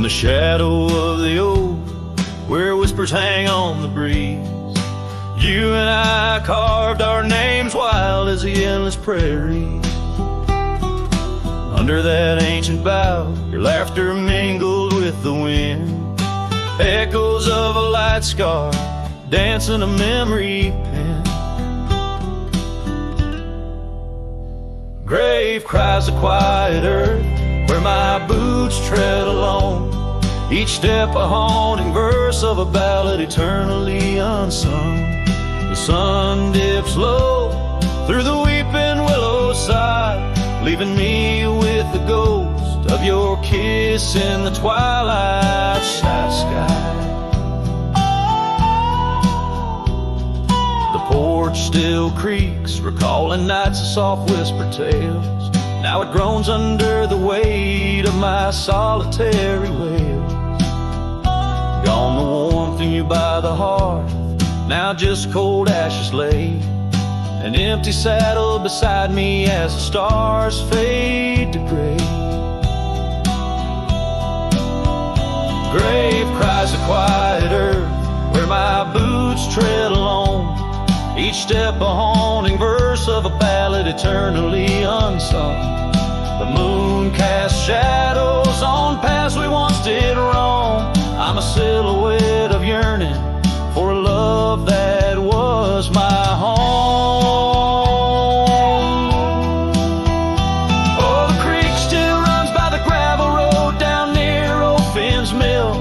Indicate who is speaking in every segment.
Speaker 1: the shadow of the oak, where whispers hang on the breeze, you and I carved our names wild as the endless prairies. Under that ancient bough, your laughter mingled with the wind, echoes of a light scar dancing a memory pen. Grave cries the quiet earth, where my boots tread alone, each step a haunting verse of a ballad eternally unsung. The sun dips low through the weeping willow side, leaving me with the ghost of your kiss in the twilight sky. The porch still creaks, recalling nights of soft whispered tales. Now it groans under the weight of my solitary wails. Gone the warmth in you by the hearth, now just cold ashes lay. An empty saddle beside me as the stars fade to gray. Grave cries the quiet earth, where my boots tread alone, each step a haunting verse of a ballad eternally unsung. The moon casts shadows on paths we once did roam. I'm a silhouette of yearning for a love that was my home. Oh, the creek still runs by the gravel road down near old Finn's mill.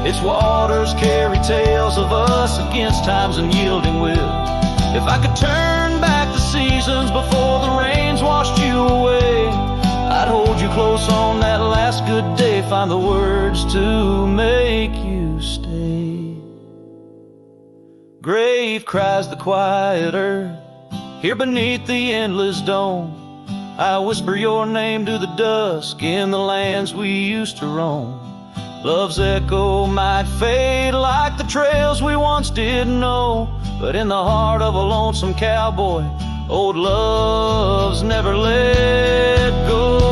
Speaker 1: Its waters carry tales of us against time's unyielding will. If I could turn back the seasons before the rains washed you away, I'd hold you close on that last good day, find the words to make you stay. Grave cries the quiet earth, here beneath the endless dome. I whisper your name to the dusk in the lands we used to roam. Love's echo might fade like the trails we once did know, but in the heart of a lonesome cowboy, old love's never let go.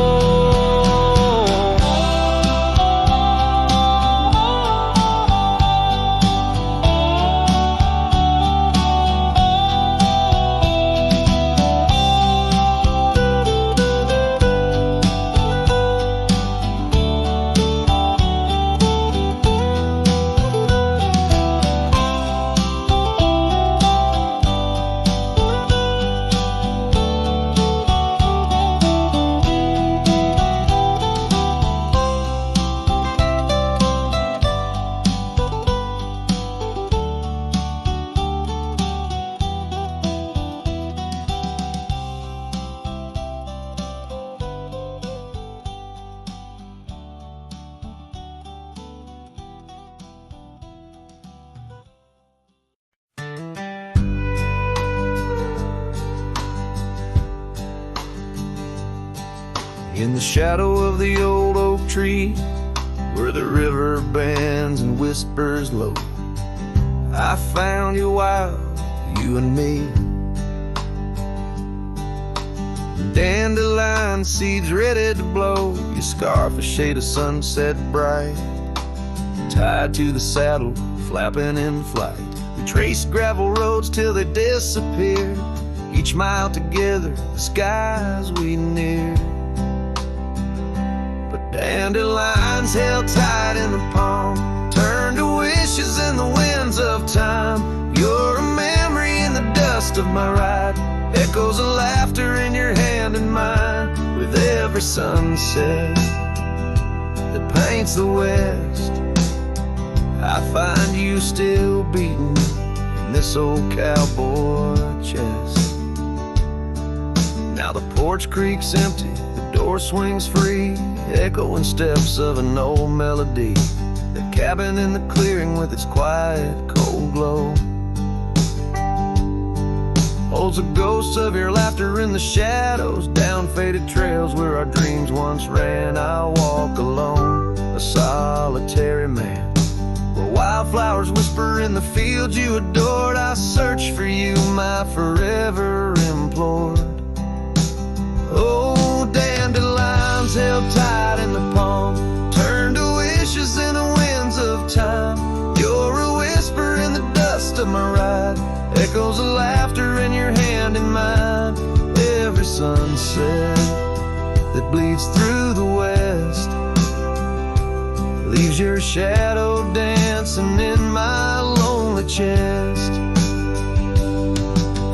Speaker 1: In the shadow of the old oak tree, where the river bends and whispers low, I found you wild, you and me. Dandelion seeds ready to blow, your scarf a shade of sunset bright, tied to the saddle, flapping in flight. We traced gravel roads till they disappeared, each mile together, the skies we neared. Dandelions held tight in the palm, turned to wishes in the winds of time. You're a memory in the dust of my ride, echoes of laughter in your hand and mine. With every sunset that paints the west, I find you still beating in this old cowboy chest. Now the porch creak's empty, the door swings free, echoing steps of an old melody. The cabin in the clearing with its quiet, cold glow holds a ghost of your laughter in the shadows, down faded trails where our dreams once ran. I walk alone, a solitary man, where wildflowers whisper in the fields you adored. I search for you, my forever implored. Oh, dandelions held tight in the palm, turned to wishes in of my ride, echoes of laughter in your hand in mine. Every sunset that bleeds through the west leaves your shadow dancing in my lonely chest.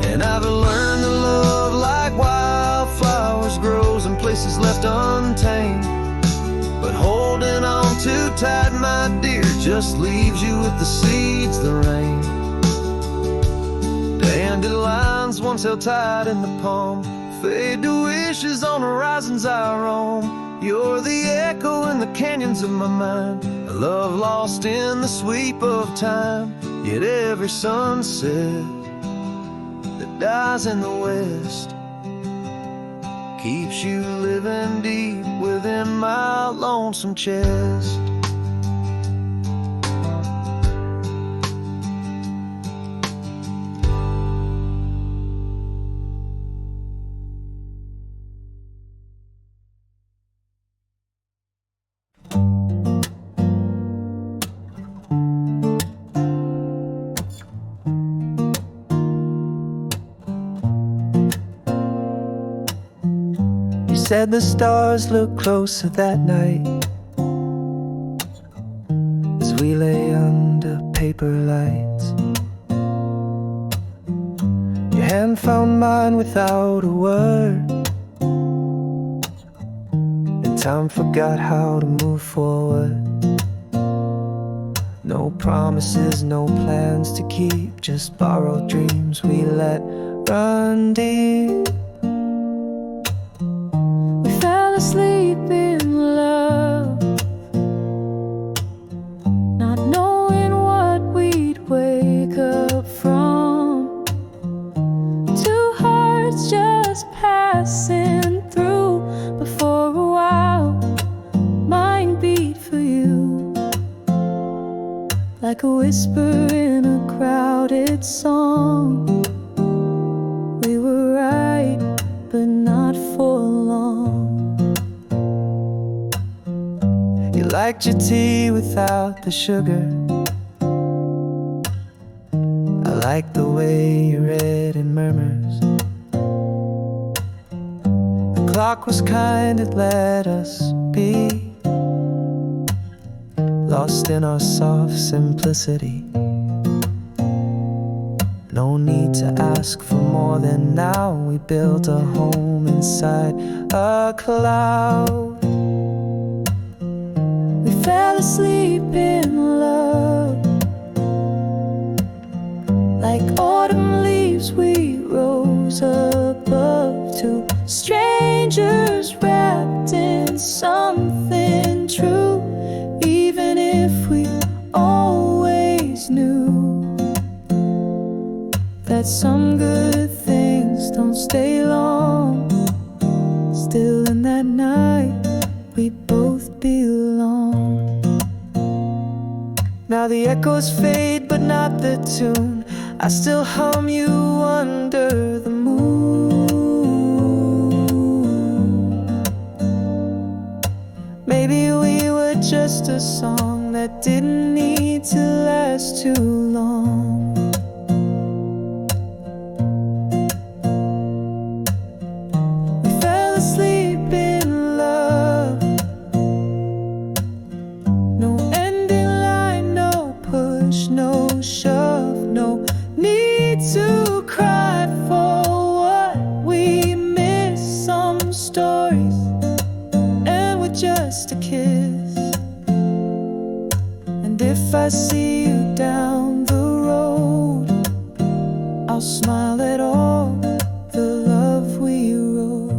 Speaker 1: And I've learned that love like wildflowers grows in places left untamed, but holding on too tight, my dear, just leaves you with the seeds that rain. Dandelions once held tight in the palm fade to wishes on horizons I roam. You're the echo in the canyons of my mind, a love lost in the sweep of time. Yet every sunset that dies in the west keeps you living deep within my lonesome chest. Said the stars looked closer that night as we lay under paper lights. Your hand found mine without a word, and time forgot how to move forward. No promises, no plans to keep, just borrowed dreams we let run deep. Sleep in love, not knowing what we'd wake up from. Two hearts just passing through, but for a while mine beat for you, like a whisper in a crowded song. We were right, but not for long. You liked your tea without the sugar. I liked the way you read in murmurs. The clock was kind, it let us be lost in our soft simplicity. No need to ask for more than now. We built a home inside a cloud. Fell asleep in love, like autumn leaves we rose above. Two strangers wrapped in something true, even if we always knew that some good things don't stay long. Still in that night we both belong. Now the echoes fade, but not the tune. I still hum you under the moon. Maybe we were just a song that didn't need to last too long. We fell asleep in love. No shove, no need to cry for what we miss. Some stories end with just a kiss. And if I see you down the road, I'll smile at all the love we wrote.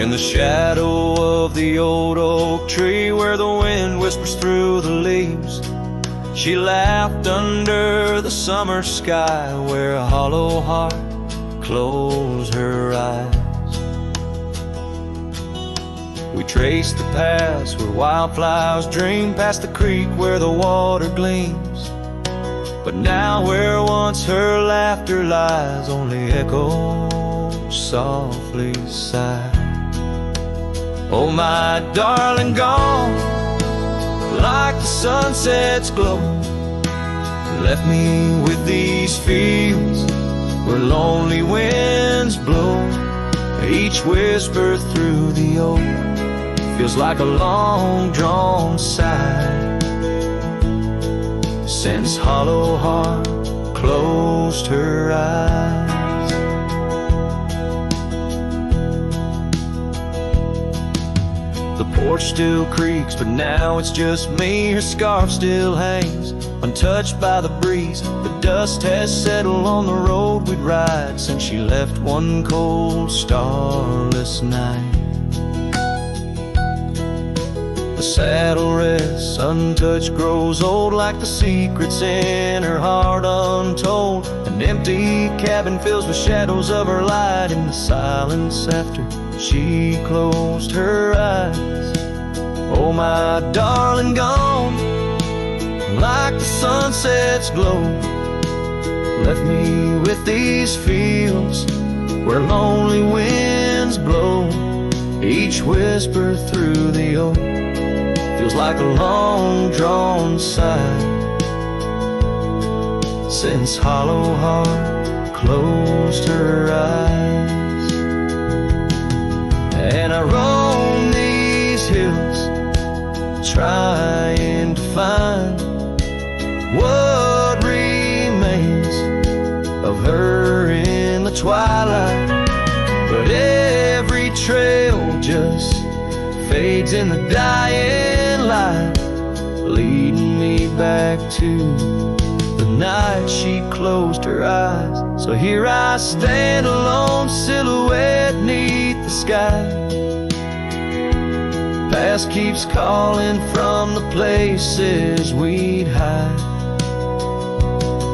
Speaker 1: In the shadow of the old oak tree, where the wind whispers through the leaves, she laughed under the summer sky, where a hollow heart closed her eyes. We traced the paths where wildflowers dream, past the creek where the water gleams. But now where once her laughter lies, only echoes softly sigh. Oh, my darling, gone like the sunset's glow, left me with these fields where lonely winds blow. Each whisper through the oak feels like a long-drawn sigh, since hollow heart closed her eyes. The porch still creaks, but now it's just me. Her scarf still hangs, untouched by the breeze. The dust has settled on the road we'd ride since she left one cold, starless night. The saddle rests untouched, grows old like the secrets in her heart untold. An empty cabin fills with shadows of her light in the silence after she closed her eyes. Oh, my darling, gone like the sunset's glow, left me with these fields where lonely winds blow. Each whisper through the oak feels like a long-drawn sigh, since hollow heart closed her eyes. And I roam these hills trying to find what remains of her in the twilight, but every trail just fades in the dying light, leading me back to the night she closed her eyes. So here I stand, a lone silhouette neath the sky. Past keeps calling from the places we'd hide.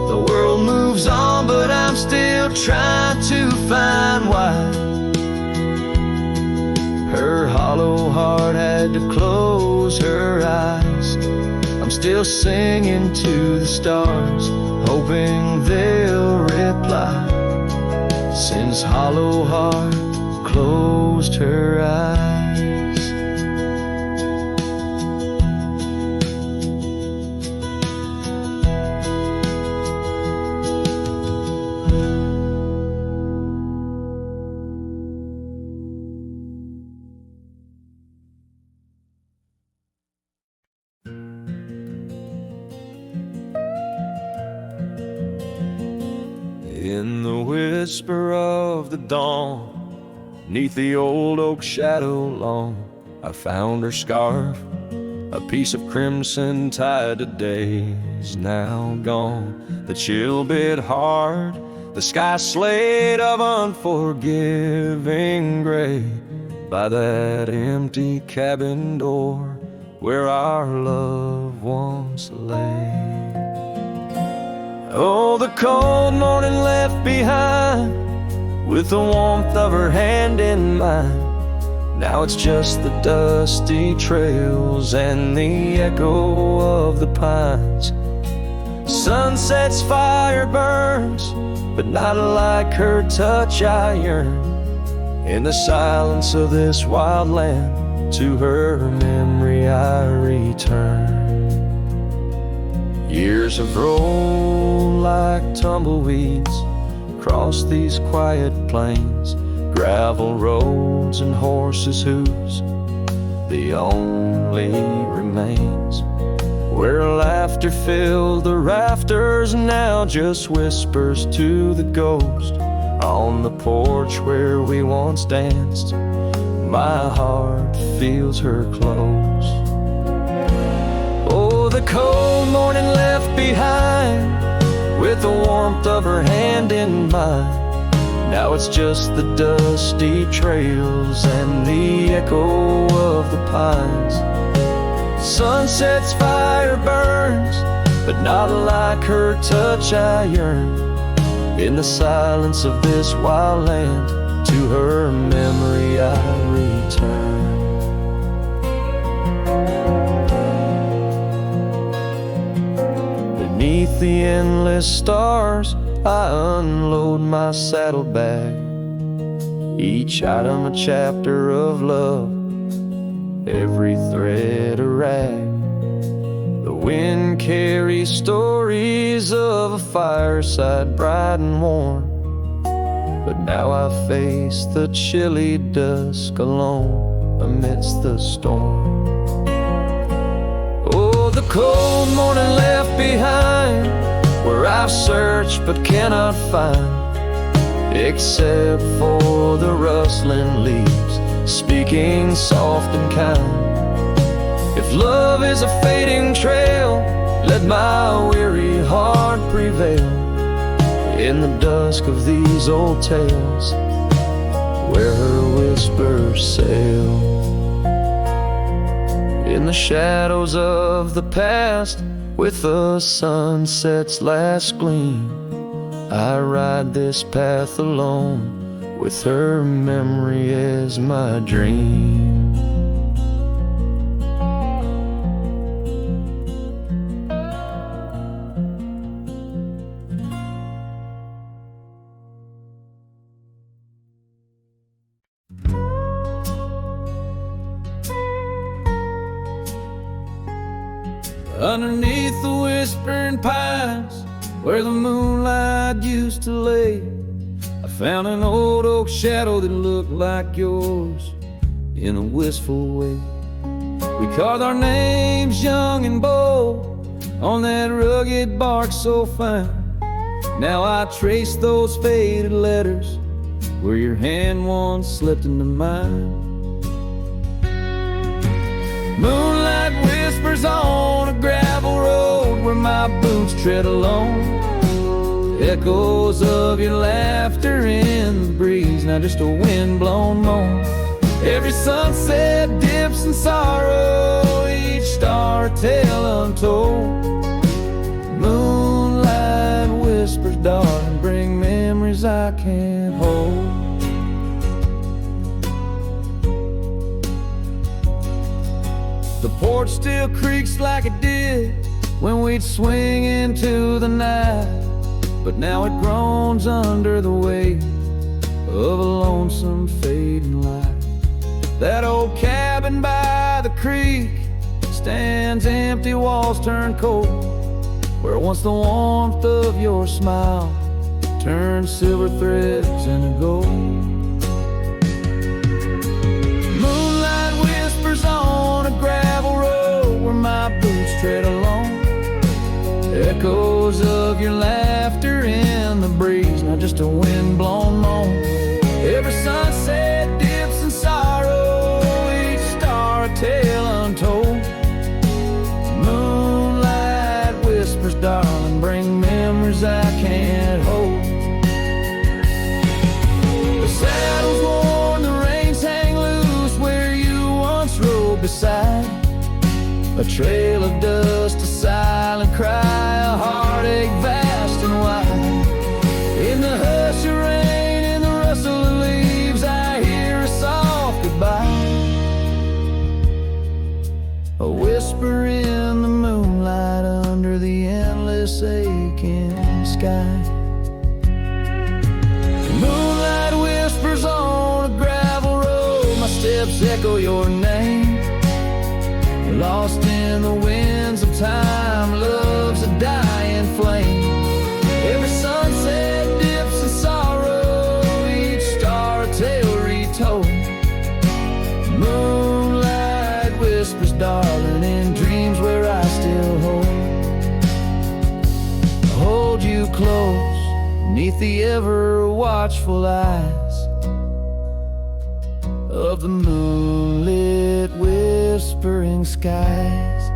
Speaker 1: The world moves on, but I'm still trying to find why her hollow heart had to close her eyes. I'm still singing to the stars, hoping they'll reply, since hollow heart closed her eyes. In the whisper of the dawn, 'neath the old oak shadow long, I found her scarf, a piece of crimson tied to days now gone. The chill bit hard, the sky slate of unforgiving gray, by that empty cabin door where our love once lay. Oh, the cold morning left behind, with the warmth of her hand in mine. Now it's just the dusty trails and the echo of the pines. Sunset's fire burns, but not like her touch I yearn. In the silence of this wild land, to her memory I return. Years have rolled like tumbleweeds across these quiet plains, gravel roads and horses' hooves, the only remains. Where laughter filled the rafters, now just whispers to the ghost. On the porch where we once danced, my heart feels her close. Oh, the cold morning left behind, with the warmth of her hand in mine. Now it's just the dusty trails and the echo of the pines. Sunset's fire burns, but not like her touch I yearn. In the silence of this wild land, to her memory I return. Beneath the endless stars, I unload my saddlebag. Each item a chapter of love, every thread a rag. The wind carries stories of a fireside bright and warm, but now I face the chilly dusk alone amidst the storm. Oh, the cold morning left behind, where I've searched but cannot find, except for the rustling leaves speaking soft and kind. If love is a fading trail, let my weary heart prevail in the dusk of these old tales, where her whispers sail. In the shadows of the past, with the sunset's last gleam, I ride this path alone, with her memory as my dream. Underneath the whispering pines, where the moonlight used to lay, I found an old oak shadow that looked like yours in a wistful way. We carved our names young and bold on that rugged bark so fine. Now I trace those faded letters where your hand once slipped into mine. Moonlight whispers on a gravel road where my boots tread alone. Echoes of your laughter in the breeze, not just a wind-blown moan. Every sunset dips in sorrow, each star a tale untold. Moonlight whispers, darling, bring memories I can't hold. The porch still creaks like it did when we'd swing into the night, but now it groans under the weight of a lonesome fading light. That old cabin by the creek stands empty, walls turn cold, where once the warmth of your smile turned silver threads into gold. Moonlight whispers on a gravel road where my boots tread alone. Echoes of your laughter in the breeze, not just a wind-blown moan. Every sunset dips in sorrow, each star a tale untold. Moonlight whispers, darling, bring memories I can't hold. The saddle's worn, the reins hang loose where you once rode beside. A trail of dust, a silent cry, a heartache vast and wide. In the hush of rain, in the rustle of leaves, I hear a soft goodbye. A whisper in the moonlight under the endless aching sky. Moonlight whispers on a gravel road, my steps echo your name. Lost in the winds of time, love's a dying flame. Every sunset dips in sorrow, each star a tale retold. Moonlight whispers, darling, in dreams where I still hold you close, neath the ever watchful eyes of the moonlit whispering skies.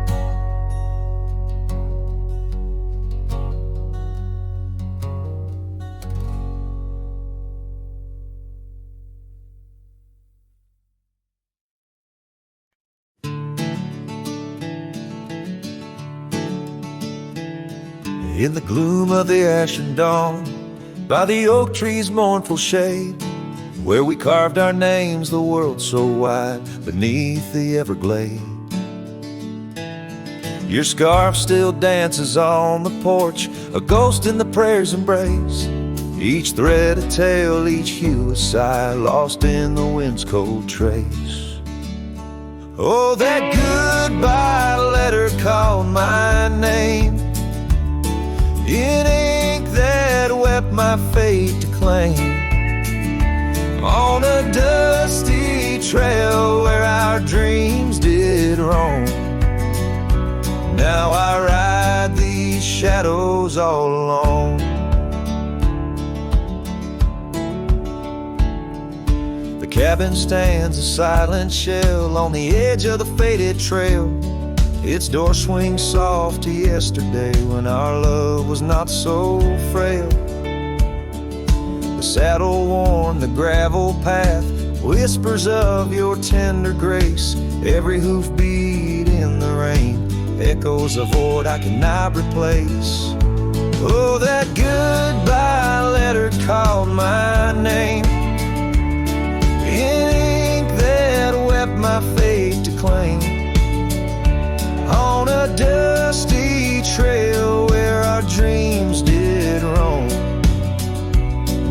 Speaker 2: In the gloom of the ashen dawn, by the oak tree's mournful shade, where we carved our names, the world so wide, beneath the everglade. Your scarf still dances on the porch, a ghost in the prayer's embrace. Each thread a tale, each hue a sigh, lost in the wind's cold trace. Oh, that goodbye letter called my name in ink that wept my fate to claim. On a dusty trail where our dreams did roam, now I ride these shadows all alone. The cabin stands a silent shell on the edge of the faded trail. Its door swings soft to yesterday when our love was not so frail. The saddle worn, the gravel path, whispers of your tender grace. Every hoofbeat in the rain, echoes of what I cannot replace. Oh, that goodbye letter called my name in ink that wept my fate to claim. On a dusty trail where our dreams did roam,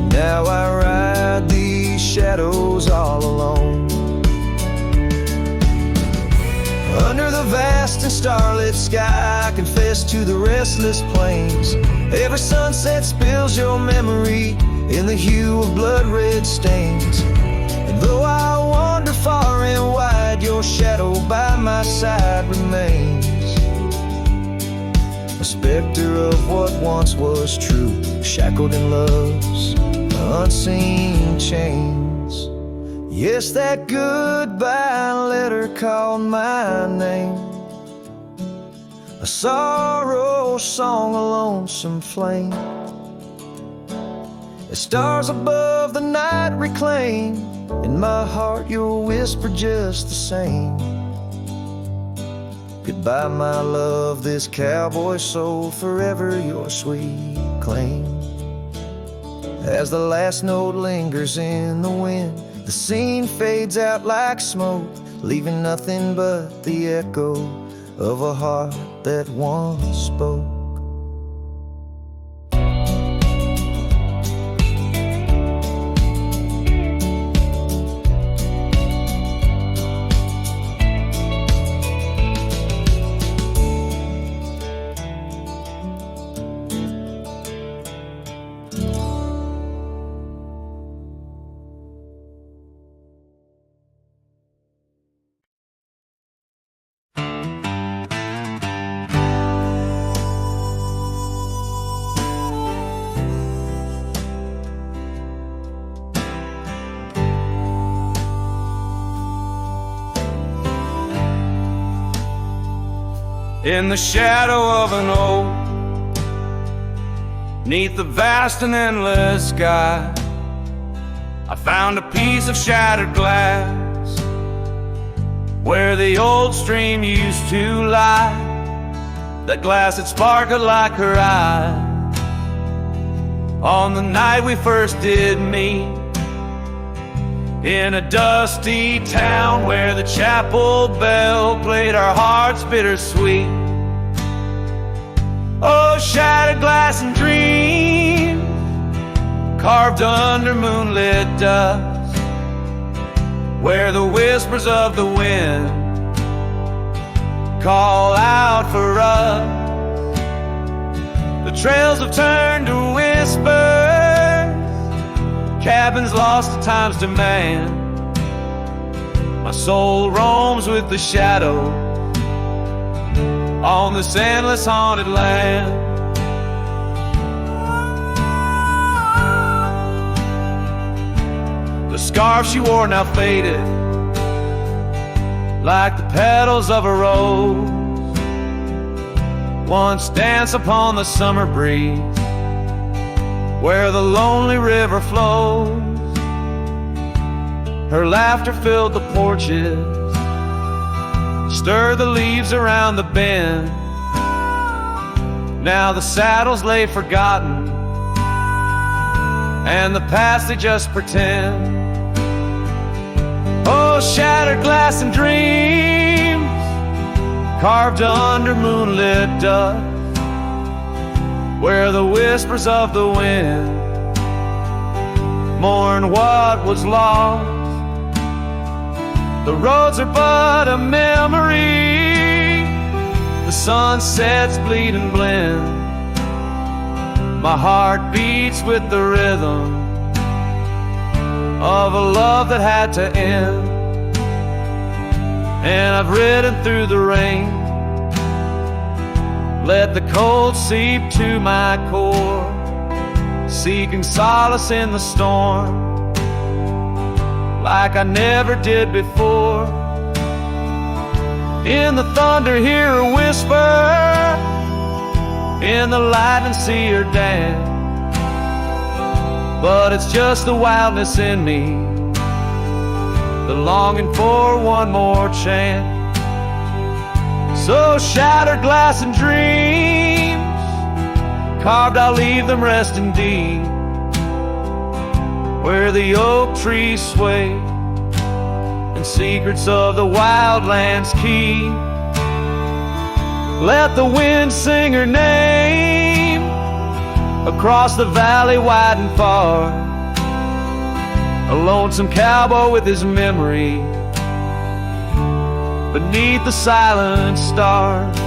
Speaker 2: now I ride these shadows all alone. Under the vast and starlit sky, I confess to the restless plains. Every sunset spills your memory in the hue of blood-red stains. And though I wander far and wide, your shadow by my side remains. A specter of what once was true, shackled in love's unseen chains. Yes, that goodbye letter called my name, a sorrow song, a lonesome flame. As stars above the night reclaim, in my heart your whisper just the same. Goodbye my love, this cowboy soul, forever your sweet claim. As the last note lingers in the wind, the scene fades out like smoke, leaving nothing but the echo of a heart that once spoke.
Speaker 3: In the shadow of an oak, 'neath the vast and endless sky, I found a piece of shattered glass where the old stream used to lie. That glass had sparkled like her eye on the night we first did meet, in a dusty town where the chapel bell played our hearts bittersweet. Oh, shattered glass and dreams carved under moonlit dust, where the whispers of the wind call out for us. The trails have turned to whispers, cabins lost to time's demand. My soul roams with the shadow on this endless haunted land. The scarf she wore now faded, like the petals of a rose once danced upon the summer breeze, where the lonely river flows. Her laughter filled the porches, stirred the leaves around the bend. Now the saddles lay forgotten, and the past they just pretend. Oh, shattered glass and dreams carved under moonlit dust, where the whispers of the wind mourn what was lost. The roads are but a memory, the sunsets bleed and blend. My heart beats with the rhythm of a love that had to end. And I've ridden through the rain, let the cold seep to my core, seeking solace in the storm like I never did before. In the thunder hear her whisper, in the lightning see her dance. But it's just the wildness in me, the longing for one more chance. So shattered glass and dreams carved, I'll leave them resting deep, where the oak trees sway and secrets of the wildlands keep. Let the wind sing her name across the valley wide and far, a lonesome cowboy with his memory beneath the silent stars.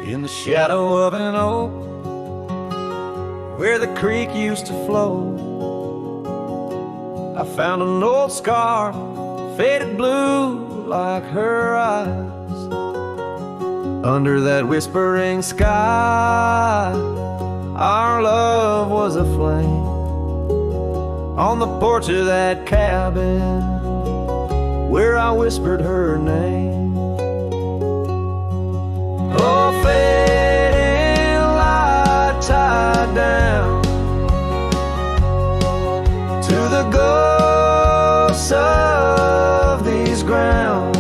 Speaker 2: In the shadow of an oak, where the creek used to flow, I found an old scarf, faded blue like her eyes. Under that whispering sky, our love was aflame. On the porch of that cabin, where I whispered her name. Oh, fading light tied down to the ghosts of these grounds.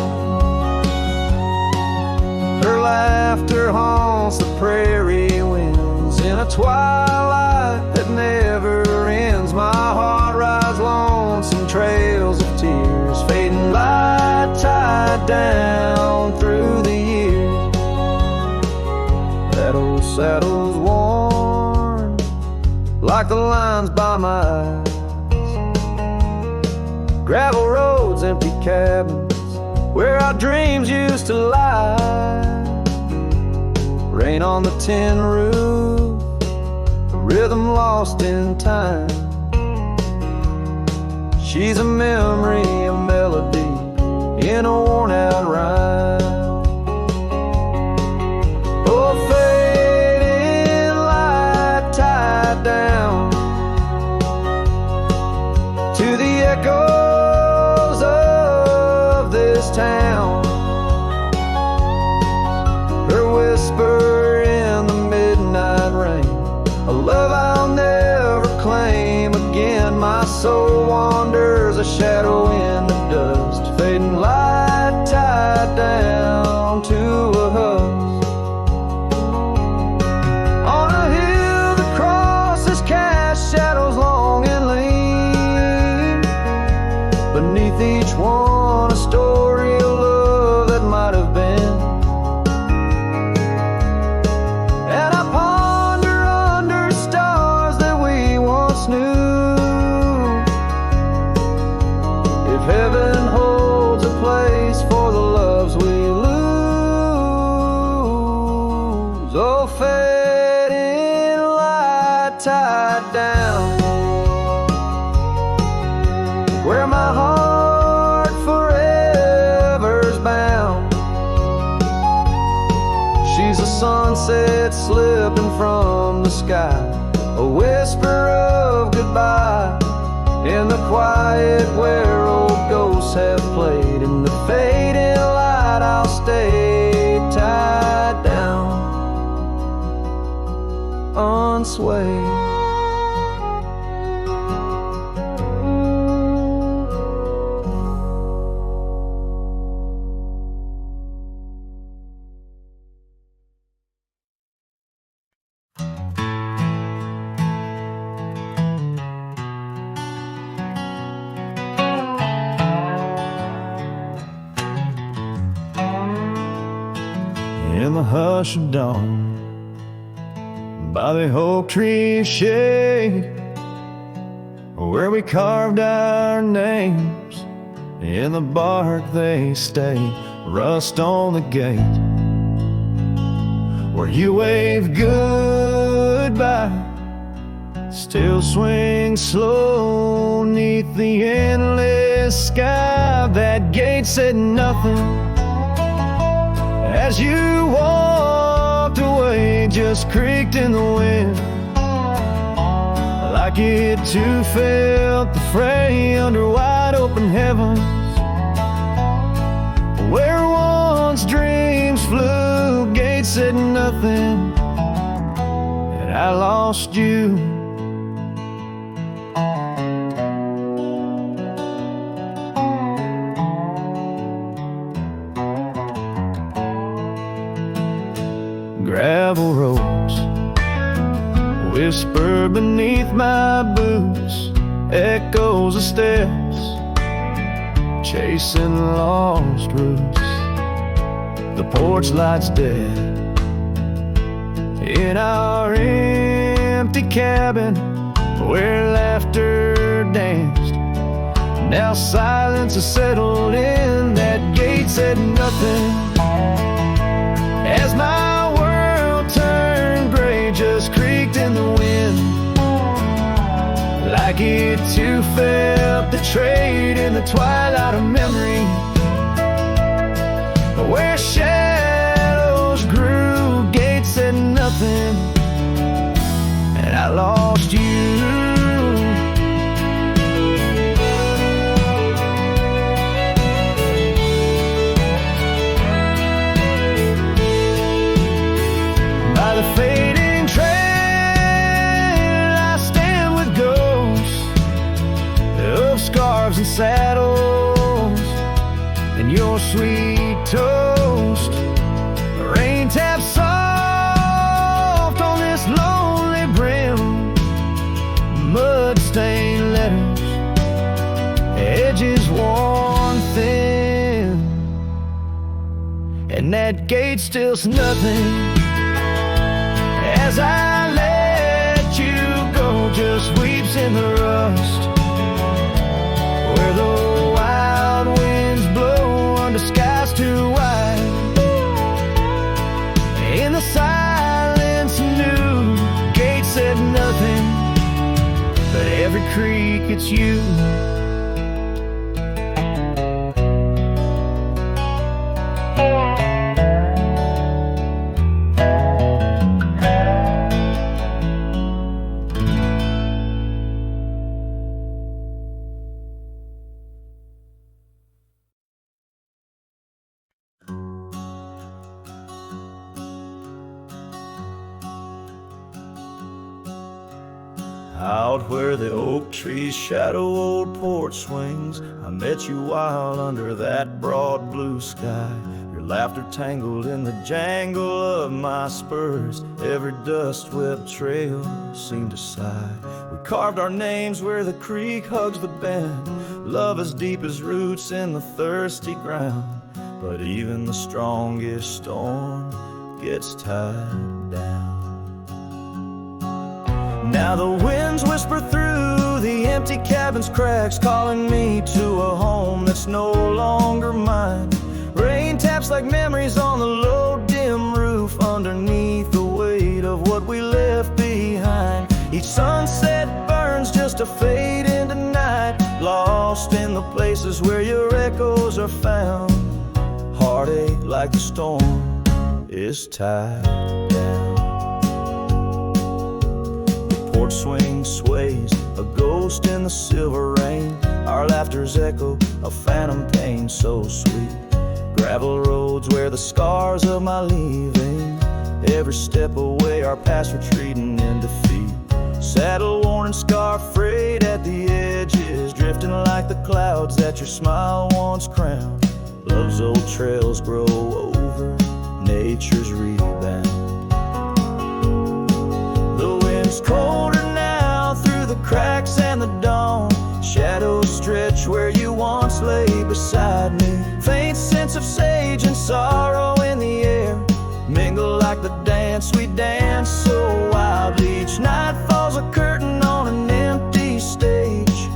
Speaker 2: Her laughter haunts the prairie winds in a twilight that never ends. My heart rides lonesome trails of tears, fading light tied down through the years. That old saddle's worn like the lines by my eyes. Gravel roads, empty cabins, where our dreams used to lie. Rain on the tin roof, a rhythm lost in time. She's a memory, a melody in a worn out rhyme. Oh, fading light tied down to the echoes of this town. Her whisper in the midnight rain, a love I'll never claim again. My soul wanders a shadow in the dust, fading light tied down to a husk. On a hill that crosses cast shadows long and lean, beneath each one a story of love that might have been. And I ponder under stars that we once knew, if heaven holds a place for the loves we lose. Oh, fading light tied down, where my heart forever's bound. She's a sunset slipping from the sky, a whisper of goodbye
Speaker 1: in the quiet where old ghosts have played. In the fading light I'll stay tied down, unswayed.
Speaker 2: In the hush of dawn, by the oak tree shade, where we carved our names, in the bark they stay, rust on the gate, where you wave goodbye, still swing slow neath the endless sky. That gate said nothing as you walked away, just creaked in the wind, like it too felt the fray under wide open heavens, where once dreams flew. Gate said nothing, and I lost you. Gravel roads whisper beneath my boots, echoes of steps chasing lost roots. The porch light's dead in our empty cabin where laughter danced. Now silence has settled in. That gate said nothing as my turned gray, just creaked in the wind, like it too felt betrayed in the twilight of memory, where shadows grew. Gate said nothing, and I lost you. By the fading trail I stand with ghosts of scarves and saddles, and your sweet toast. The rain taps soft on this lonely brim, mud-stained letters, edges worn thin, and that gate still's nothing as I let you go, just weeps in the rust, where the wild winds blow under skies too wide. In the silence new, Gate said nothing, but every creak it's you. Out where the oak trees shadow old porch swings, I met you wild under that broad blue sky. Your laughter tangled in the jangle of my spurs, every dust-swept trail seemed to sigh. We carved our names where the creek hugs the bend, love as deep as roots in the thirsty ground. But even the strongest storm gets tied down. Now the winds whisper through the empty cabin's cracks, calling me to a home that's no longer mine. Rain taps like memories on the low dim roof, underneath the weight of what we left behind. Each sunset burns just to fade into night, lost in the places where your echoes are found. Heartache like the storm is tied down. porch swing sways, a ghost in the silver rain. Our laughter's echo, a phantom pain so sweet. Gravel roads where the scars of my leaving. Every step away, our past retreating in defeat. Saddle worn and scar frayed at the edges, drifting like the clouds that your smile once crowned. Love's old trails grow over nature's rebound. The wind's colder now through the cracks and the dawn. Shadows stretch where you once lay beside me. Faint sense of sage and sorrow in the air mingle like the dance we dance so wildly. Each night falls a curtain on an empty stage,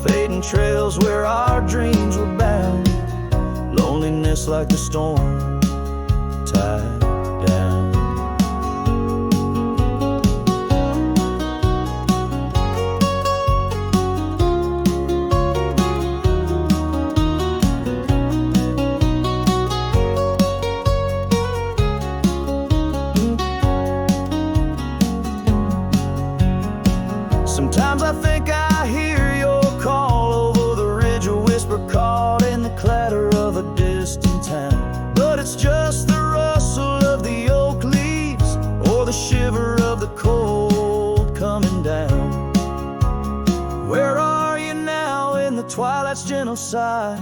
Speaker 2: fading trails where our dreams were bound. Loneliness like the storm tied down. Sometimes I think I hear your call over the ridge, a whisper caught in the clatter of a distant town. But it's just the rustle of the oak leaves or the shiver of the cold coming down. Where are you now in the twilight's gentle sigh?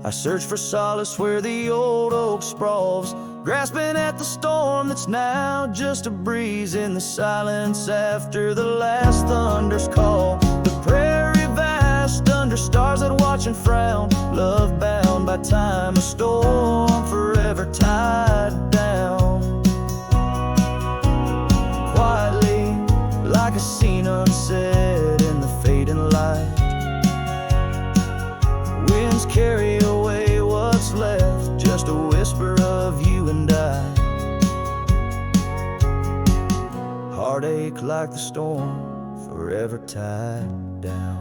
Speaker 2: I search for solace where the old oak sprawls, grasping at the storm that's now just a breeze in the silence after the last thunder's call. The prairie vast under stars that watch and frown, love bound by time, a storm forever tied down. Quietly, like a scene unsaid in the fading light, winds carry away what's left, just a whisper of you and I. Heartache like the storm, forever tied down.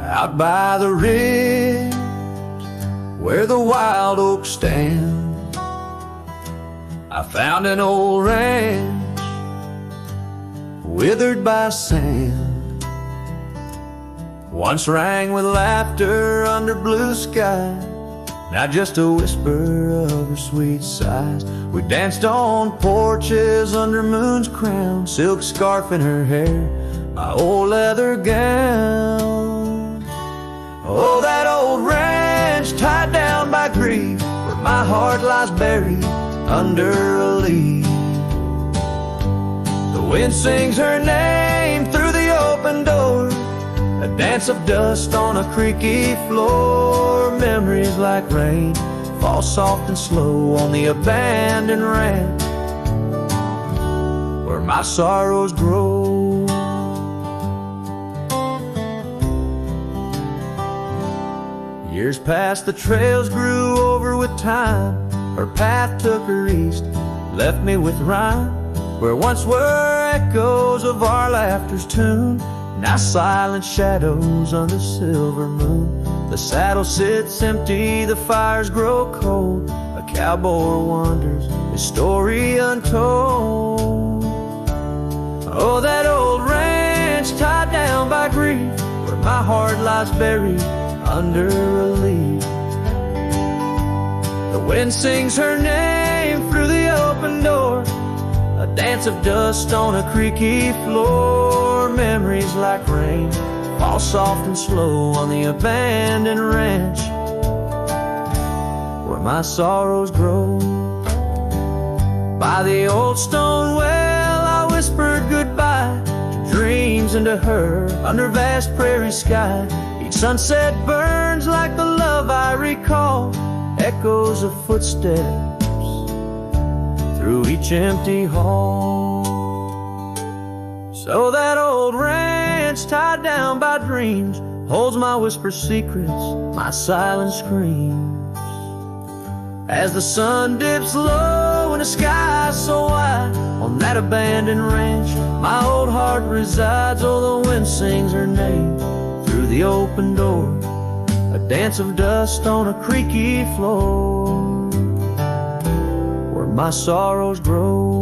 Speaker 3: Out by the ridge where the wild oaks stand, I found an old ranch withered by sand. Once rang with laughter under blue sky, now just a whisper of her sweet sighs. We danced on porches under moon's crown, silk scarf in her hair, my old leather gown. Oh, that old ranch tied down by grief, where my heart lies buried under a leaf. The wind sings her name through the open door, a dance of dust on a creaky floor. Memories like rain fall soft and slow on the abandoned ranch where my sorrows grow. Years passed, the trails grew over with time. Her path took her east, left me with rhyme. Where once were echoes of our laughter's tune, now silent shadows under silver moon. The saddle sits empty, the fires grow cold. A cowboy wanders, his story untold. Oh, that old ranch tied down by grief, where my heart lies buried under a leaf. The wind sings her name through the open door, a dance of dust on a creaky floor. Memories like rain fall soft and slow on the abandoned ranch where my sorrows grow. By the old stone well I whispered goodbye to dreams and to her under vast prairie sky. Each sunset burns like the love I recall, echoes of footsteps through each empty hall. So that old ranch tied down by dreams
Speaker 1: holds my whispered secrets, my silent screams. As the sun dips low and the sky so wide, on that abandoned ranch my old heart resides. Oh, the wind sings her name through the open door, a dance of dust on a creaky floor, where my sorrows grow.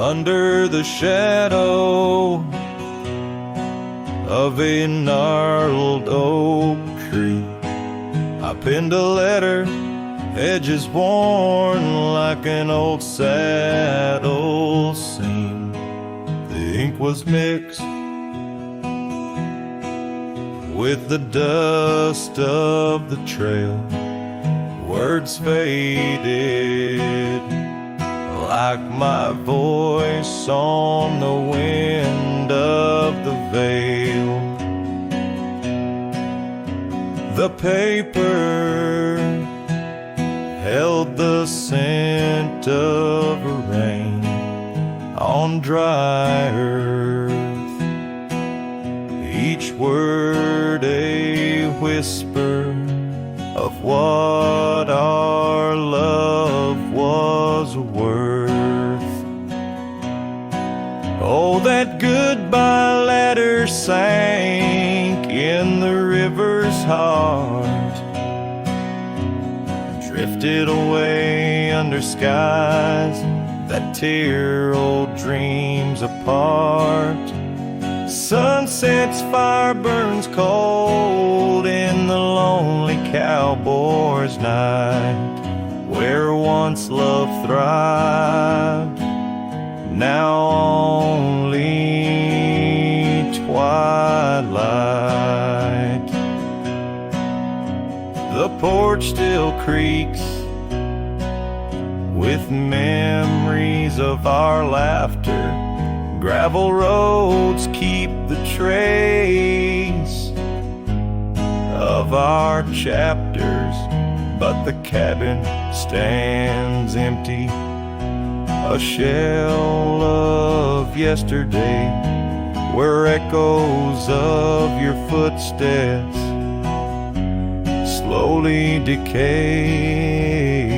Speaker 2: Under the shadow of a gnarled oak tree, I penned a letter, edges worn like an old saddle seam. The ink was mixed with the dust of the trail. Words faded like my voice on the wind of the veil. The paper held the scent of rain on dry earth, each word a whisper of what our love was worth. Oh, that goodbye letter sank in the river's heart, drifted away under skies that tear old dreams apart. Sunset's fire burns cold in the lonely cowboy's night, where once love thrived, now only twilight. The porch still creaks with memories of our laughter. Gravel roads keep the trace of our chapters, but the cabin stands empty, a shell of yesterday, where echoes of your footsteps slowly decay.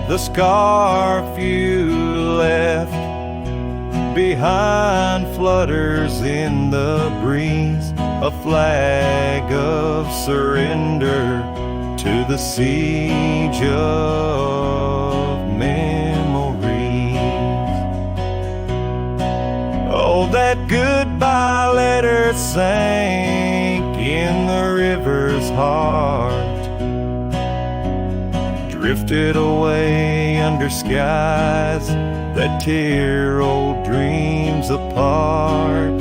Speaker 2: The scarf you left behind flutters in the breeze, a flag of surrender to the siege of memories. Oh, that goodbye letter sank in the river's heart, drifted away under skies that tear old dreams apart.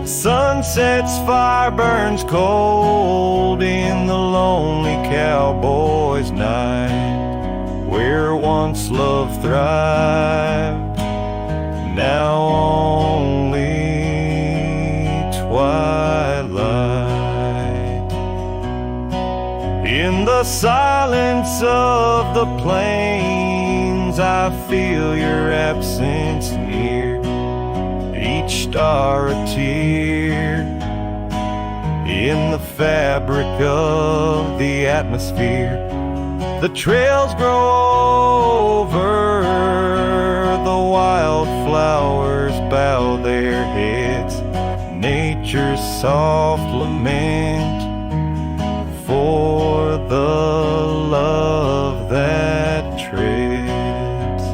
Speaker 2: Sunset's fire burns cold in the lonely cowboy's night, where once love thrived, now only twilight. In the silence of the plains, I feel your absence near, each star a tear in the fabric of the atmosphere. The trails grow over, the wildflowers bow their heads, nature's soft lament for the love that treads.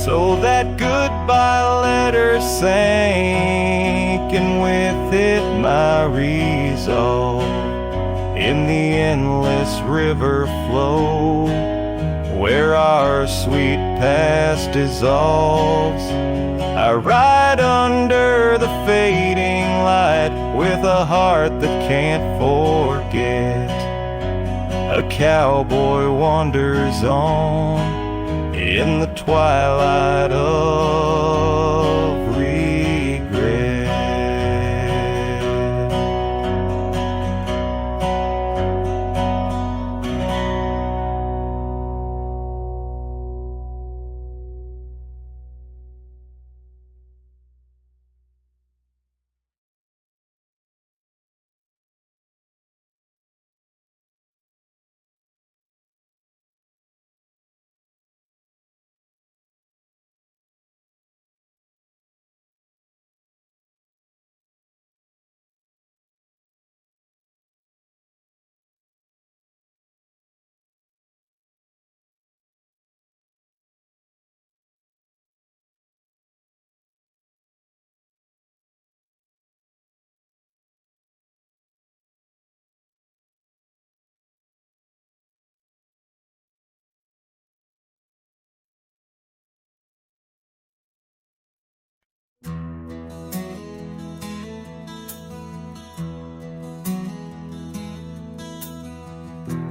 Speaker 2: So that goodbye letter sank, and with it my resolve in the endless river flow, where our sweet past dissolves. I ride under the fading light with a heart that can't forget. A cowboy wanders on in the twilight of regret.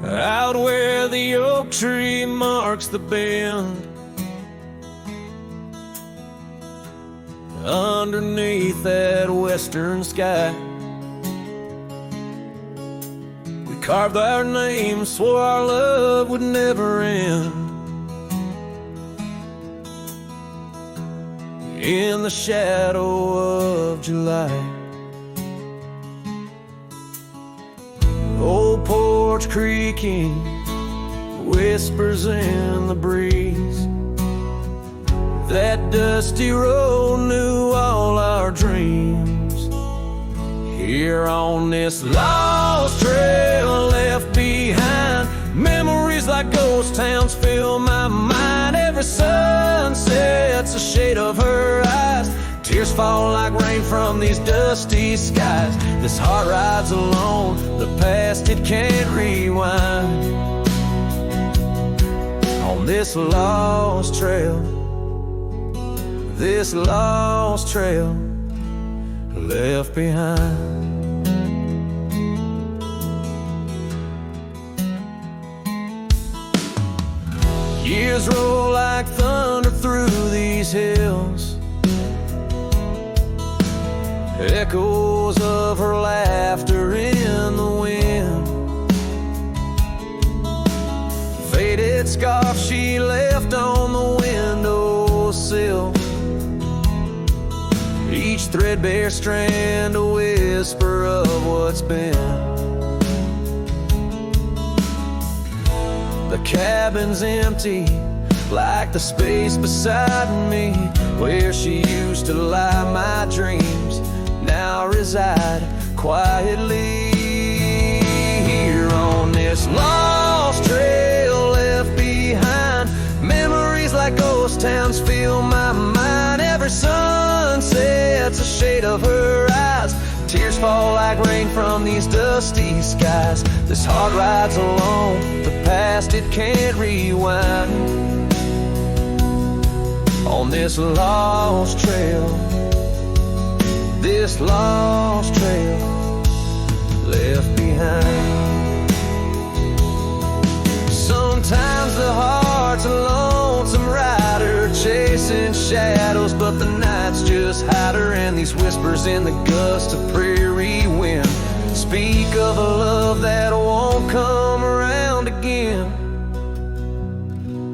Speaker 3: Out where the oak tree marks the bend, underneath that western sky, we carved our names, swore our love would never end. In the shadow of July, old porch creaking, whispers in the breeze. That dusty road knew all our dreams. Here on this lost trail left behind, memories like ghost towns fill my mind. Every sunset's a shade of her eyes. Tears fall like rain from these dusty skies. This heart rides alone, the past it can't rewind. On this lost trail, this lost trail left behind. Years roll like thunder through these hills, echoes of her laughter in the wind. Faded scarf she left on the windowsill, each threadbare strand a whisper of what's been. The cabin's empty like the space beside me, where she used to lie my dreams now reside quietly. Here on this lost trail left behind, memories like ghost towns fill my mind. Every sunset's a shade of her eyes. Tears fall like rain from these dusty skies. This heart rides alone, the past it can't rewind. On this lost trail, this lost trail left behind. Sometimes the heart's a lonesome rider chasing shadows, but the night's just hide her, and these whispers in the gust of prairie wind speak of a love that won't come around again.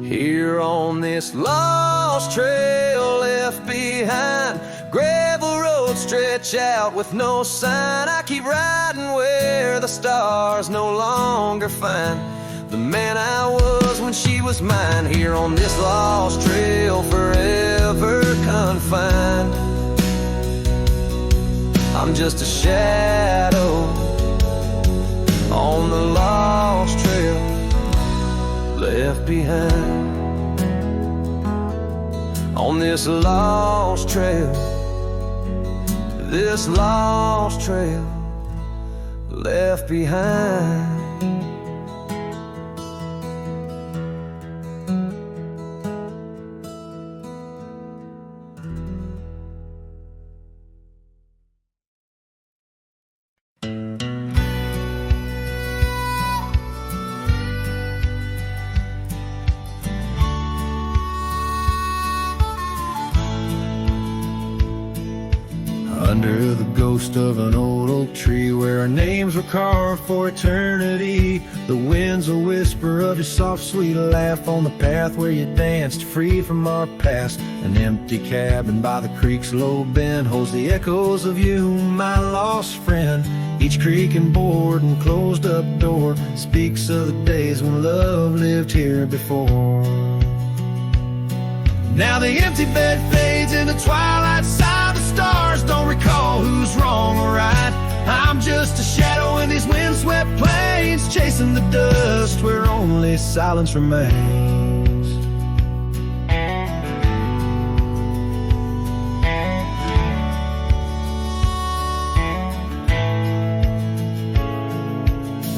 Speaker 3: Here on this lost trail left behind, gravel roads stretch out with no sign. I keep riding where the stars no longer find the man I was when she was mine. Here on this lost trail, forever confined. I'm just a shadow on the lost trail left behind. On this lost trail, this lost trail left behind.
Speaker 2: under the ghost of an old oak tree where our names were carved for eternity. The winds a whisper of your soft sweet laugh on the path where you danced free from our past. An empty cabin by the creek's low bend holds the echoes of you, my lost friend. Each creaking board and closed up door speaks of the days when love lived here before. Now the empty bed fades in the twilight side. The stars don't recall who's wrong or right. I'm just a shadow in these windswept plains, chasing the dust where only silence remains.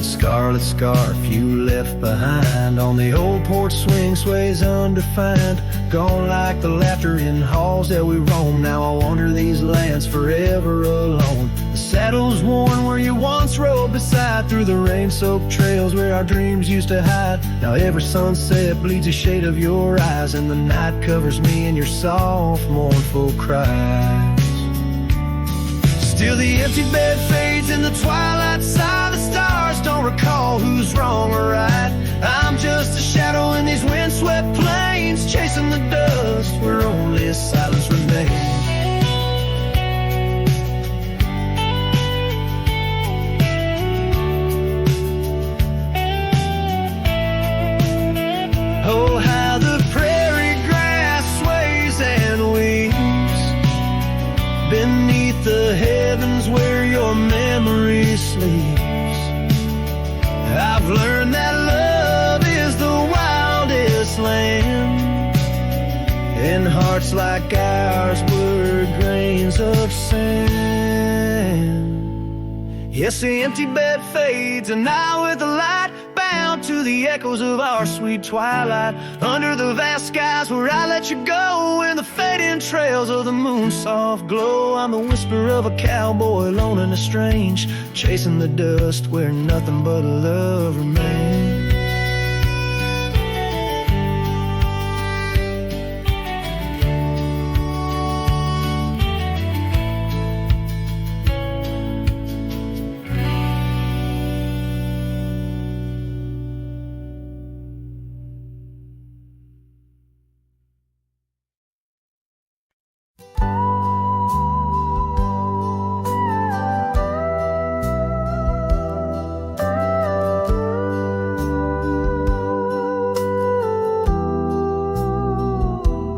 Speaker 2: Scarlet scarf you left behind on the old porch swing sways undefined. Gone like the laughter in halls that we roam. Now I wander these lands forever alone. The saddle's worn where you once rode beside, through the rain-soaked trails where our dreams used to hide. Now every sunset bleeds a shade of your eyes, and the night covers me in your soft, mournful cries. Still the empty bed fades in the twilight side. The stars don't recall who's wrong or right. I'm just a shadow in these windswept plains, chasing the dust where only silence remains. Oh, how the prairie grass sways and weeps beneath the heavens where your memory sleeps. I've learned that love is the wildest land, and hearts like ours were grains of sand. Yes, the empty bed fades, and I with the light, bound to the echoes of our sweet twilight. Under the vast skies where I let you go, in the fading trails of the moon's soft glow. I'm the whisper of a cowboy, lone and estranged, chasing the dust where nothing but love remains.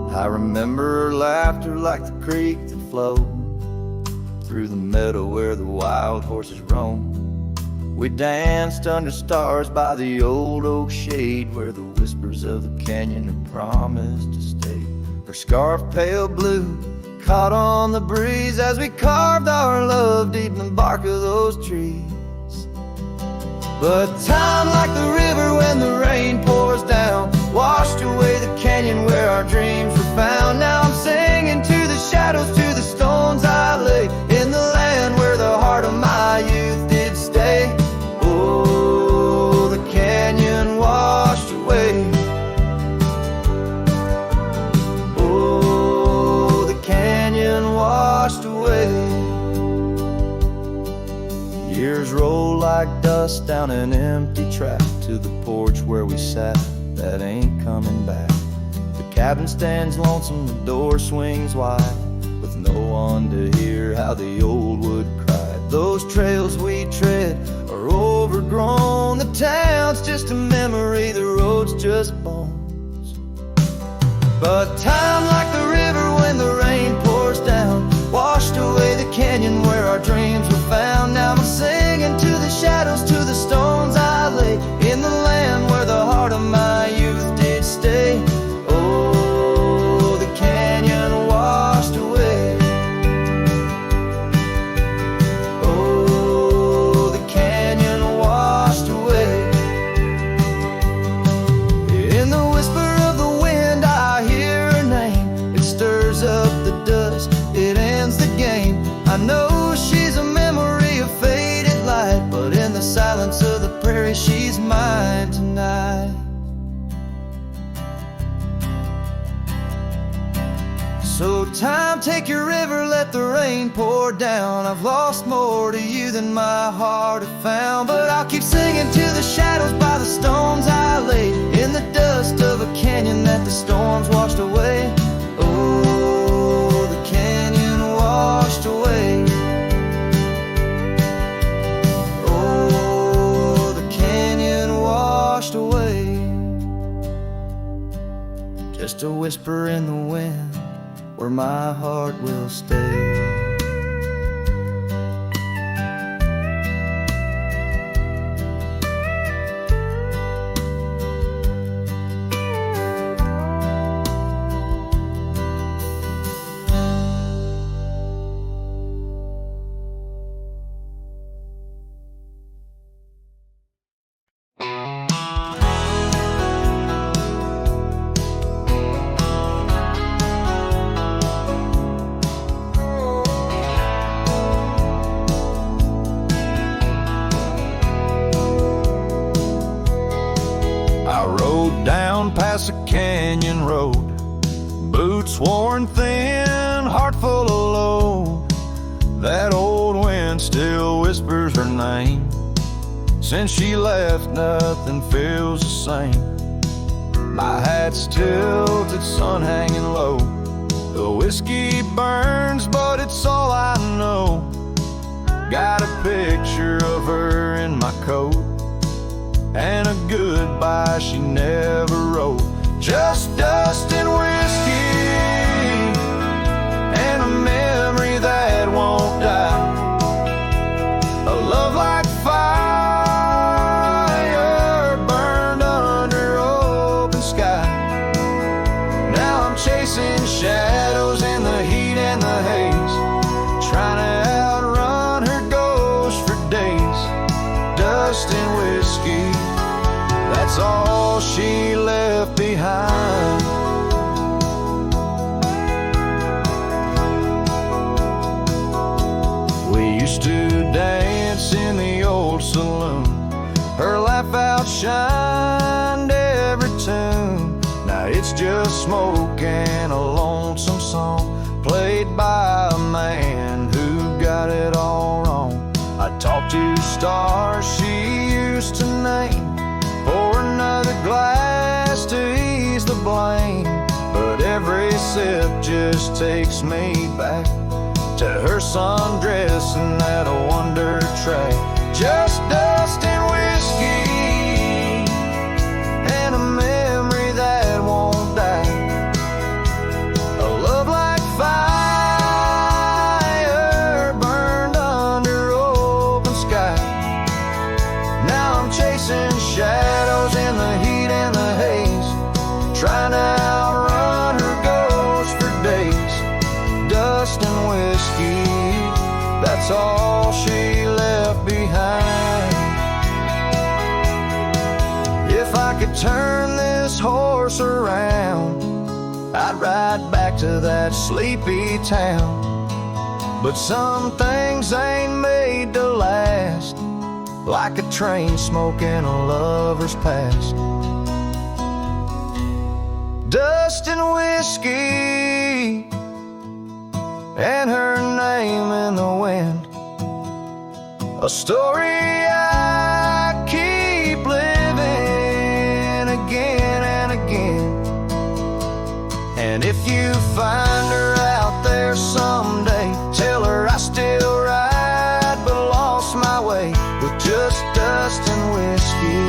Speaker 2: I remember her laughter like the creek that flowed through the meadow where the wild horses roam. We danced under stars by the old oak shade where the whispers of the canyon had promised to stay. Her scarf pale blue caught on the breeze as we carved our love deep in the bark of those trees. But time, like the river when the rain pours down, washed away the canyon where our dreams were found. Now I'm singing to the shadows, to the stones I lay, in the land where the heart of my youth did stay. Oh, the canyon washed away. Oh, the canyon washed away. Years roll like dust down an empty track to the porch where we sat, that ain't coming back. The cabin stands lonesome, the door swings wide, with no one to hear how the old wood cried. Those trails we tread are overgrown, the town's just a memory, the road's just bones. But time, like the river when the rain pours down, washed away the canyon where our dreams were found. Now I'm singing to the shadows, to the stones I lay, in the land where the heart of my youth did stay. Oh, the canyon washed away. Oh, the canyon washed away. In the whisper of the wind I hear her name. It stirs up the dust, it ends the game. I know she's a memory of faded light, but in the silence of the prayer So time, take your river, let the rain pour down. I've lost more to you than my heart had found, but I'll keep singing to the shadows by the stones I laid in the dust of a canyon that the storms washed away. Oh, the canyon washed away. Oh, the canyon washed away. Just a whisper in the wind where my heart will stay. Past a canyon road, boots worn thin, heart full of load. That old wind still whispers her name. Since she left, nothing feels the same. My hat's tilted, sun hanging low. The whiskey burns, but it's all I know. Got a picture of her in my coat, and a goodbye she never wrote. Just dust and whiskey, and a memory that won't die. A love like fire, burned under open sky. Now I'm chasing shadows in the heat and the haze, trying to outrun her ghost for days. Dust and whiskey, that's all she left behind. We used to dance in the old saloon. Her laugh outshined every tune. Now it's just smoke and a lonesome song, played by a man who got it all wrong. I talked to stars she used to name, pour another glass to ease the blame, but every sip just takes me back to her sundress and that wonder track. Just dust and whiskey, and a memory that won't die. A love like fire, burned under open sky. Now I'm chasing shadows in the heat and the haze, trying to outrun her ghost for days. Dust and whiskey, that's all she left behind. If I could turn this horse around, I'd ride back to that sleepy town. But some things ain't made to last, like a train smoke in a lover's past. Dust and whiskey, and her name in the wind. A story I keep living again and again. And if you find her out there someday, tell her I still ride but lost my way, with just dust and whiskey,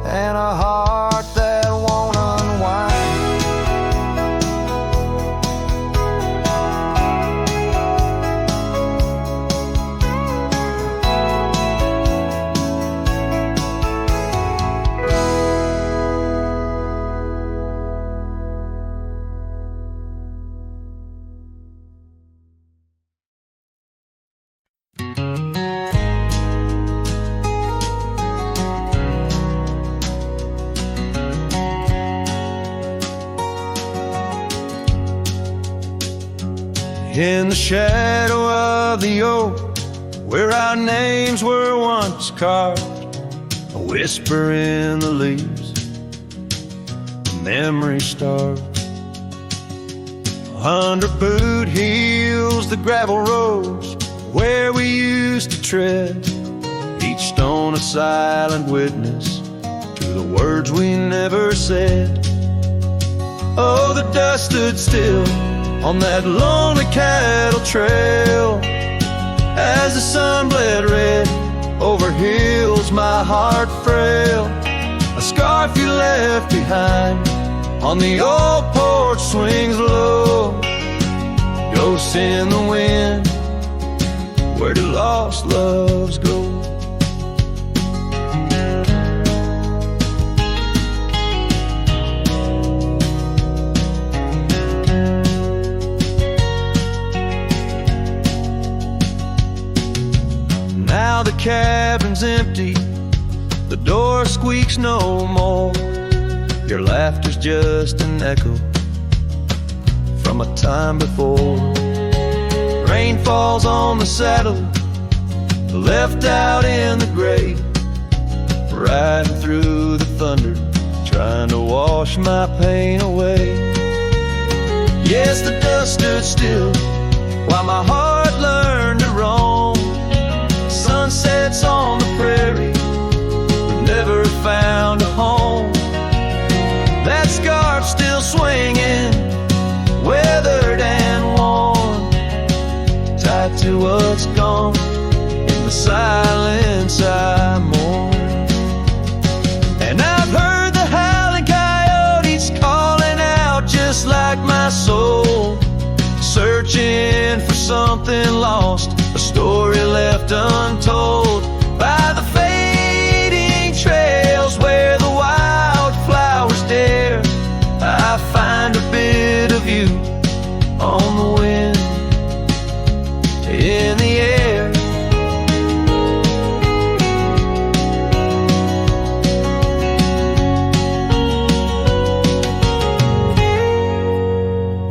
Speaker 2: and a heart that won't unwind. In the shadow of the oak, where our names were once carved, a whisper in the leaves, a memory starved. 100 boot heels, the gravel roads where we used to tread, each stone a silent witness to the words we never said. Oh, the dust stood still on that lonely cattle trail as the sun bled red over hills my heart frail. A scarf you left behind on the old porch swings low, ghosts in the wind, where do lost loves go? Now the cabin's empty, the door squeaks no more. Your laughter's just an echo from a time before. Rain falls on the saddle, left out in the gray, riding through the thunder, trying to wash my pain away. Yes, the dust stood still while my heart learned to roam. Sunsets on the prairie, but never found a home. That scarf still swinging, weathered and worn, tied to what's gone. In the silence I mourn. And I've heard the howling coyotes calling out just like my soul, searching for something lost, a story left untold by the fading trails where the wildflowers dare. I find a bit of you on the wind, in the air.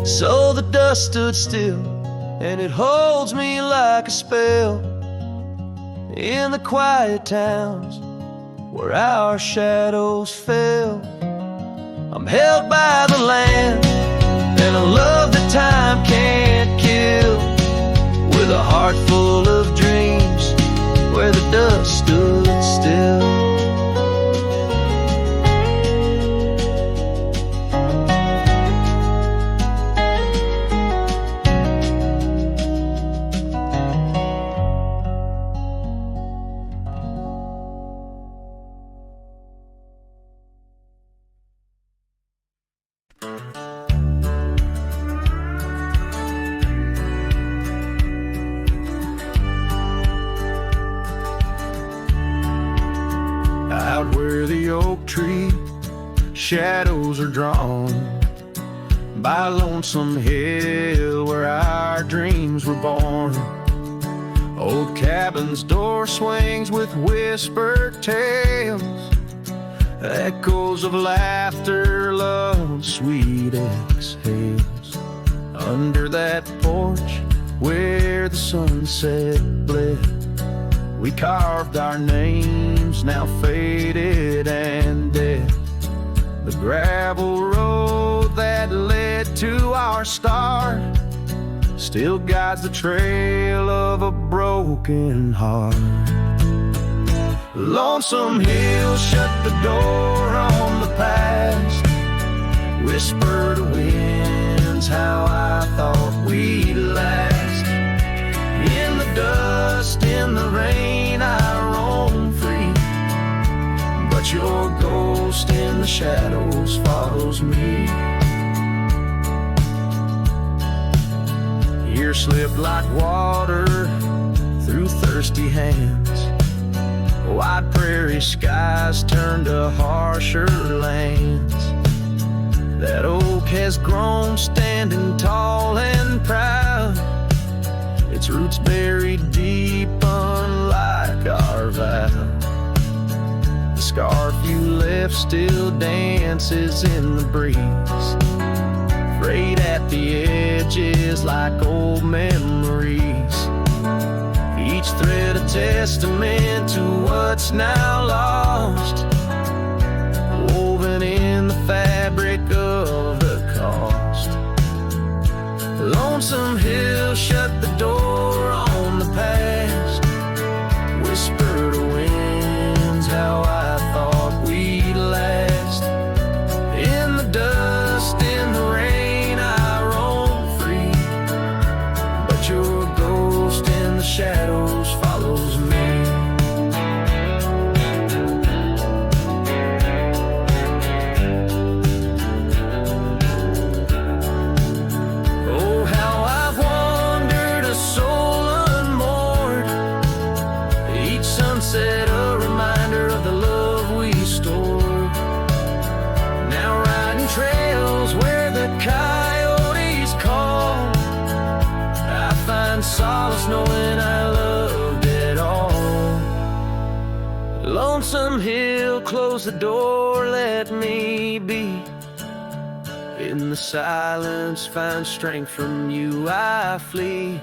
Speaker 2: So the dust stood still, and it holds me like a spell in the quiet towns where our shadows fell. I'm held by the land and a love that time can't kill, with a heart full of dreams where the dust stood still. Out where the oak tree shadows are drawn by a lonesome hill where our dreams were born. Old cabin's door swings with whispered tales, echoes of laughter, love, sweet exhales. Under that porch where the sunset bled, we carved our names, now faded and dead. The gravel road that led to our start still guides the trail of a broken heart. Lonesome hills shut the door on the past, whisper to winds how I thought we'd last. In the dust, in the rain, I roam free, but your ghost in the shadows follows me. Years slip like water through thirsty hands, wide prairie skies turn to harsher lands. That oak has grown standing tall and proud, its roots buried deep unlike our vow. The scarf you left still dances in the breeze, frayed at the edges like old memories. Each thread a testament to what's now lost, woven in the fabric of the cost.
Speaker 1: Lonesome hill shut the door on the past. Whisper to winds how I thought we'd last. In the dust, in the rain, I roam free, but your ghost in the shadows follows me. Sunset, a reminder of the love we stored. Now riding trails where the coyotes call, I find solace knowing I loved it all. Lonesome hill, close the door, let me be. In the silence, find strength from you, I flee.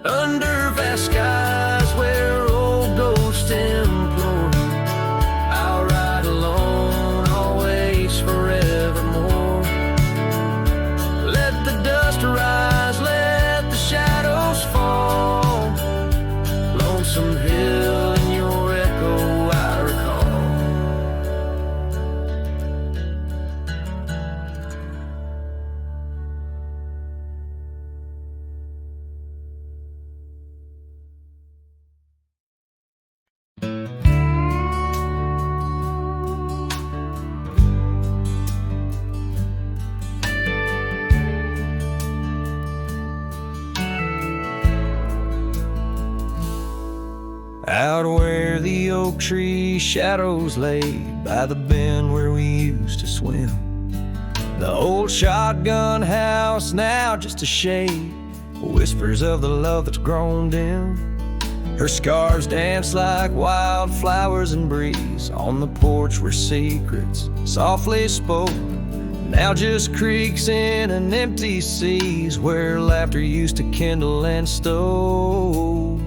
Speaker 1: Under vast skies where old ghosts implore, I'll ride alone, always, forevermore. Let the dust rise, let the shadows fall. Lonesome hill and your echo I recall.
Speaker 2: Out where the oak tree shadows lay, by the bend where we used to swim, the old shotgun house now just a shade, whispers of the love that's grown dim. Her scars dance like wildflowers in breeze on the porch where secrets softly spoke, now just creaks in an empty seas where laughter used to kindle and stoke.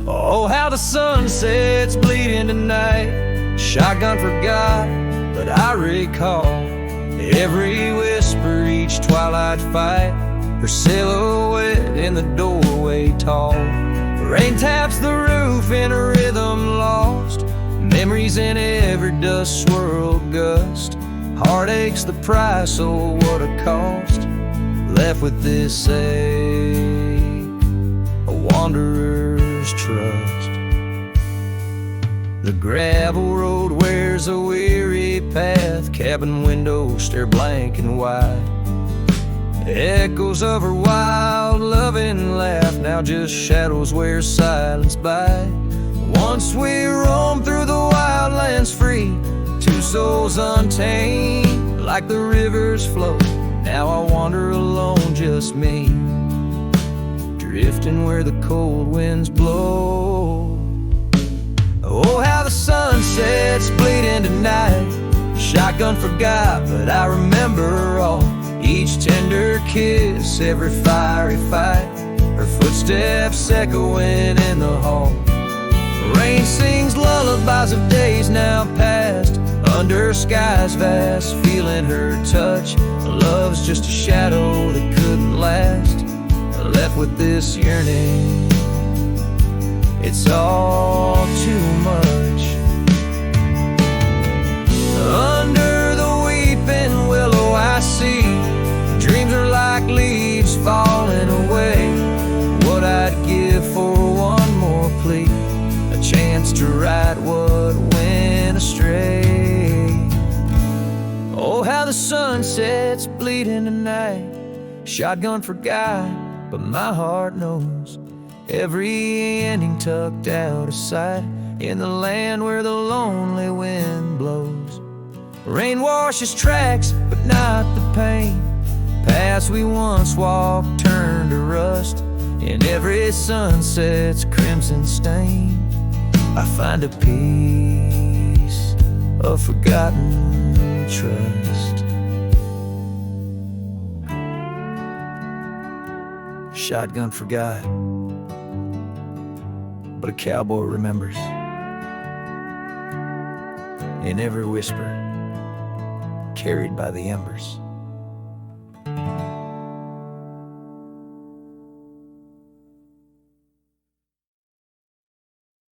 Speaker 2: Oh, how the sunsets bleed into night. Shotgun forgot, but I recall every whisper, each twilight fight, her silhouette in the doorway tall. Rain taps the roof in a rhythm lost, memories in every dust swirled gust. Heartache's the price, oh what a cost. Left with this ache, a wanderer's trust. The gravel road wears a weary path, cabin windows stare blank and wide. Echoes of her wild loving laugh, now just shadows where silence by. Once we roamed through the wildlands free, two souls untamed like the rivers flow. Now I wander alone, just me, drifting where the cold winds blow. Oh, how the sunsets bleed into night. Shotgun forgot, but I remember all. Each tender kiss, every fiery fight, her footsteps echoing in the hall. Rain sings lullabies of days now past, under skies vast, feeling her touch. Love's just a shadow that couldn't last. Left with this yearning, it's all too much. Under the weeping willow I see dreams are like leaves falling away. What I'd give for one more plea, a chance to right what went astray. Oh, how the sunsets bleed into night. Shotgun forgot, but my heart knows every ending tucked out of sight, in the land where the lonely wind blows. Rain washes tracks, but not the pain. Paths we once walked turned to rust, in every sunset's crimson stain. I find a peace of forgotten trust. Shotgun forgot, but a cowboy remembers. In every whisper, carried by the embers.